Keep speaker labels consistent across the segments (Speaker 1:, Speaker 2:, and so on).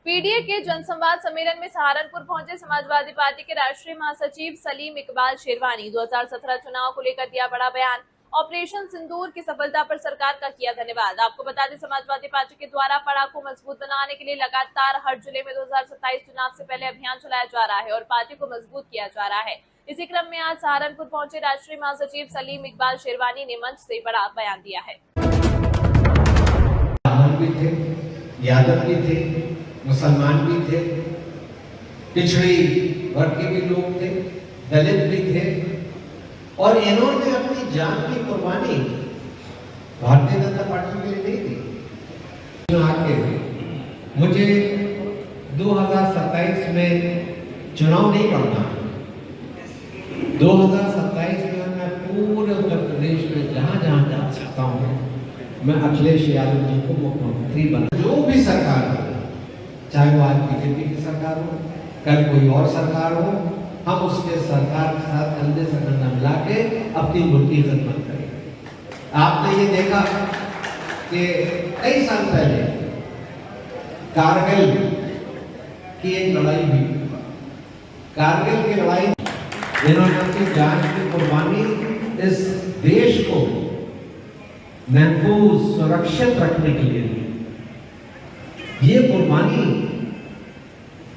Speaker 1: PDA के जनसंवाद सम्मेलन में सहारनपुर पहुंचे समाजवादी पार्टी के राष्ट्रीय महासचिव सलीम इकबाल शेरवानी। 2017 चुनाव को लेकर दिया बड़ा बयान। ऑपरेशन सिंदूर की सफलता पर सरकार का किया धन्यवाद। आपको बता दें, समाजवादी पार्टी के द्वारा पड़ा को मजबूत बनाने के लिए लगातार हर जिले में 2027 चुनाव से पहले अभियान चलाया जा रहा है और पार्टी को मजबूत किया जा रहा है। इसी क्रम में आज सहारनपुर पहुंचे राष्ट्रीय महासचिव सलीम इकबाल शेरवानी ने मंच से बड़ा बयान दिया है।
Speaker 2: यादव भी थे, मुसलमान भी थे, पिछड़ी वर्ग के भी लोग थे, दलित भी थे और इन्होंने अपनी जान की कुर्बानी भारतीय जनता पार्टी के लिए नहीं दी। आगे मुझे 2027 में चुनाव नहीं लड़ना है। 2027 में मैं पूरे उत्तर प्रदेश में जहां जहां जा सकता हूं, मैं अखिलेश यादव जी को मुख्यमंत्री बना। जो भी सरकार हो, चाहे वो आज बीजेपी की सरकार हो, कल कोई और सरकार हो, हम उसके सरकार के साथ कंधे से कंधा मिला के अपनी मुल्क की खिदमत करें। आपने ये देखा कि कई साल पहले कारगिल की एक लड़ाई हुई। कारगिल की लड़ाई इन्होंने अपनी जान की कुर्बानी इस देश को महफूज सुरक्षित रखने के लिए दी। ये कुर्बानी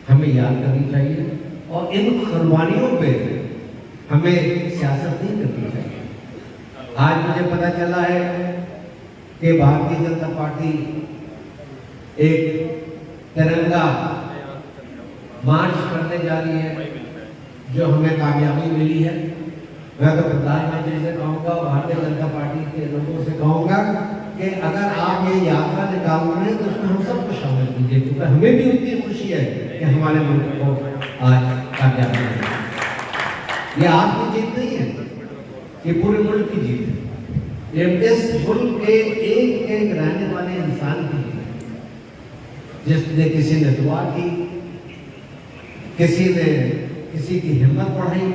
Speaker 2: हमें याद करनी चाहिए और इन कुर्बानियों पे हमें सियासत नहीं करनी चाहिए। आज मुझे पता चला है कि भारतीय जनता पार्टी एक तिरंगा मार्च करने जा रही है, जो हमें कामयाबी मिली है। मैं तो प्रधानमंत्री से कहूँगा, भारतीय जनता पार्टी के लोगों से कहूँगा कि अगर आप ये यात्रा निकाल रहे हैं तो उसमें हम सबको शामिल कीजिए, क्योंकि हमें भी उतनी खुशी है कि हमारे मुल्क को आज कामयाबी मिली। ये आपकी जीत नहीं है, ये पूरे मुल्क की जीत है। ये इस मुल्क के एक एक रहने वाले इंसान की जीत है, जिसने किसी ने दुआ की, किसी ने किसी की हिम्मत बढ़ाई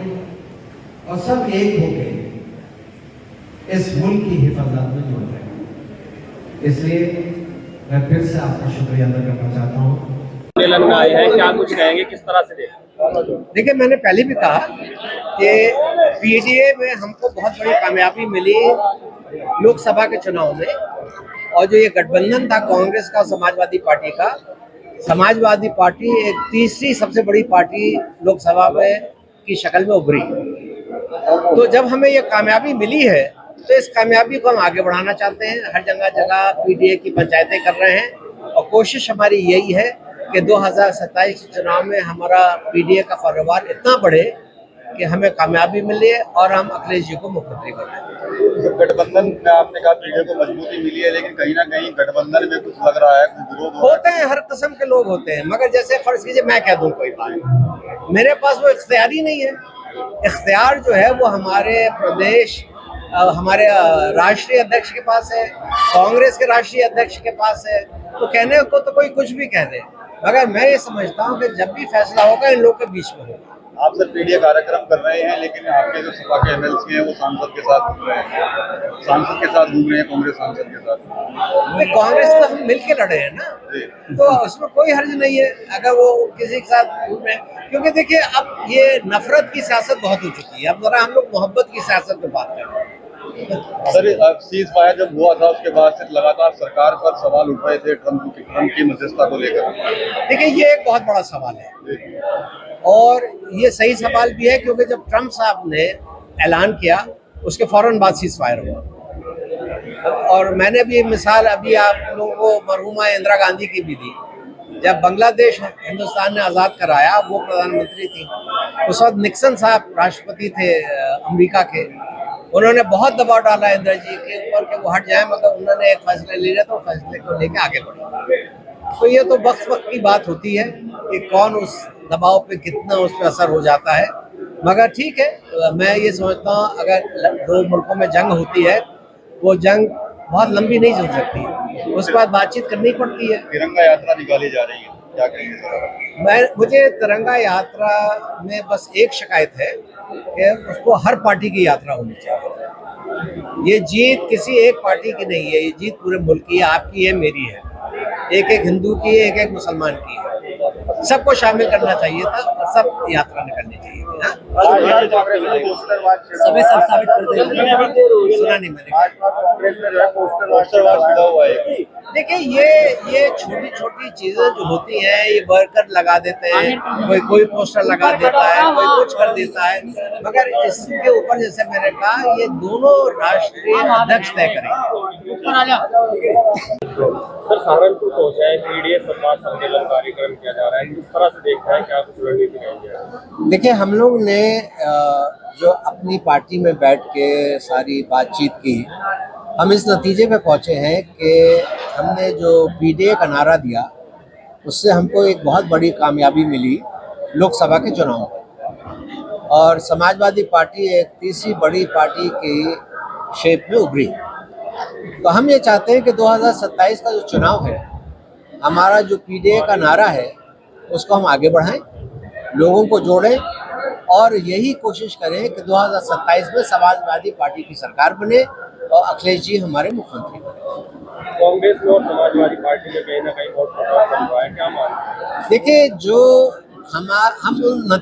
Speaker 2: और सब एक हो गए इस मुल्क की हिफाजत में जुड़ गए। इसलिए मैं फिर से आपका शुक्रिया अदा करना चाहता हूँ।
Speaker 3: सम्मेलन में आए हैं, क्या कुछ कहेंगे, किस तरह से
Speaker 4: देखिए, मैंने पहले भी कहा कि पीडीए में हमको बहुत बड़ी कामयाबी मिली लोकसभा के चुनाव में, और जो ये गठबंधन था कांग्रेस का समाजवादी पार्टी का, समाजवादी पार्टी एक तीसरी सबसे बड़ी पार्टी लोकसभा में की शक्ल में उभरी। तो जब हमें ये कामयाबी मिली है तो इस कामयाबी को हम आगे बढ़ाना चाहते हैं। हर जगह जगह पीडीए की पंचायतें कर रहे हैं और कोशिश हमारी यही है कि 2027 चुनाव में हमारा पीडीए का कारोबार इतना बढ़े कि हमें कामयाबी मिले और हम अखिलेश जी को मुख्यमंत्री बनाएं।
Speaker 5: गठबंधन में आपने कहा पीडीए को मजबूती मिली है, लेकिन कहीं ना कहीं गठबंधन में कुछ लग रहा है, कुछ विरोध
Speaker 4: होते हैं, हर किस्म के लोग होते हैं, मगर जैसे फर्ज कीजिए मैं कह दूं कोई बात, मेरे पास वो इख्तियार ही नहीं है। इख्तियार जो है वो हमारे प्रदेश हमारे राष्ट्रीय अध्यक्ष के पास है, कांग्रेस के राष्ट्रीय अध्यक्ष के पास है। तो कहने को तो कोई कुछ भी कह दे, मगर मैं ये समझता हूँ कि जब भी फैसला होगा इन लोगों के बीच में होगा।
Speaker 5: आप सर पीडीए कार्यक्रम कर रहे हैं, लेकिन आपके जो सपा के एमएलसी हैं वो सांसद के साथ घूम रहे हैं, सांसद के साथ घूम रहे हैं, कांग्रेस सांसद के साथ।
Speaker 4: कांग्रेस तो हम मिलके लड़े हैं ना, तो उसमें कोई हर्ज नहीं है अगर वो किसी के साथ घूम रहे हैं। क्योंकि देखिए, अब ये नफरत की सियासत बहुत हो चुकी है, अब जरा हम लोग मोहब्बत की सियासत पे बात कर रहे हैं।
Speaker 5: सर, सीज फायर जब हुआ था उसके बाद से लगातार सरकार पर सवाल उठ रहे थे ट्रंप की मध्यस्थता को लेकर।
Speaker 4: देखिए, ये एक बहुत बड़ा सवाल है और ये सही सवाल भी है, क्योंकि जब ट्रंप साहब ने ऐलान किया उसके फौरन बाद सीज फायर हुआ। और मैंने भी मिसाल अभी आप लोगों को मरहुमा इंदिरा गांधी की भी दी। जब बांग्लादेश हिंदुस्तान ने आज़ाद कराया, वो प्रधानमंत्री थी, उस वक्त निक्सन साहब राष्ट्रपति थे अमेरिका के। उन्होंने बहुत दबाव डाला इंदिरा जी के ऊपर कि वो हट जाए, मगर उन्होंने एक फैसला ले लिया, तो फैसले को लेकर आगे बढ़े। तो ये तो वक्त की बात होती है कि कौन उस दबाव पे कितना उस पर असर हो जाता है। मगर ठीक है, मैं ये समझता हूँ अगर दो मुल्कों में जंग होती है, वो जंग बहुत लंबी नहीं चल सकती, उसके बाद बातचीत करनी पड़ती है।
Speaker 5: तिरंगा यात्रा निकाली जा रही है, क्या कहेंगे सर?
Speaker 4: मुझे तिरंगा यात्रा में बस एक शिकायत है कि उसको हर पार्टी की यात्रा होनी चाहिए। ये जीत किसी एक पार्टी की नहीं है, ये जीत पूरे मुल्क की है, आपकी है, मेरी है, एक एक हिंदू की है, एक एक मुसलमान की है। सबको शामिल करना चाहिए था और सब यात्रा निकलनी चाहिए थी। हाँ?
Speaker 6: सभी सब साबित कर देंगे।
Speaker 4: सुना नहीं मैंने।
Speaker 5: कांग्रेस में जो है पोस्टरवाद छिड़ा हुआ है।
Speaker 4: देखिए ये छोटी छोटी चीजें जो होती हैं, ये वर्कर लगा देते हैं, कोई पोस्टर लगा देता है, कोई कुछ कर देता है, मगर इसके ऊपर जैसे मैंने कहा, ये दोनों राष्ट्रीय अध्यक्ष तय करेंगे।
Speaker 3: सर सहारनपुर पहुंचा है, पीडीए संवाद सम्मेलन कार्यक्रम किया जा रहा है, किस तरह से देखता है, क्या कुछ रणनीति रहेगी?
Speaker 4: देखिए, हम लोग ने जो अपनी पार्टी में बैठ के सारी बातचीत की, हम इस नतीजे पे पहुंचे हैं कि हमने जो पीडीए का नारा दिया, उससे हमको एक बहुत बड़ी कामयाबी मिली लोकसभा के चुनाव में, और समाजवादी पार्टी एक तीसरी बड़ी पार्टी की शेप में उभरी। तो हम ये चाहते हैं कि 2027 का जो चुनाव है, हमारा जो पीडीए का नारा है उसको हम आगे बढ़ाएं, लोगों को जोड़ें और यही कोशिश करें कि 2027 में समाजवादी पार्टी की सरकार बने और अखिलेश जी हमारे मुख्यमंत्री बने।
Speaker 3: कांग्रेस में और समाजवादी पार्टी में कहीं ना कहीं बहुत प्रभाव चल रहा है, क्या मानते हैं?
Speaker 4: देखिए, जो हम नतीजे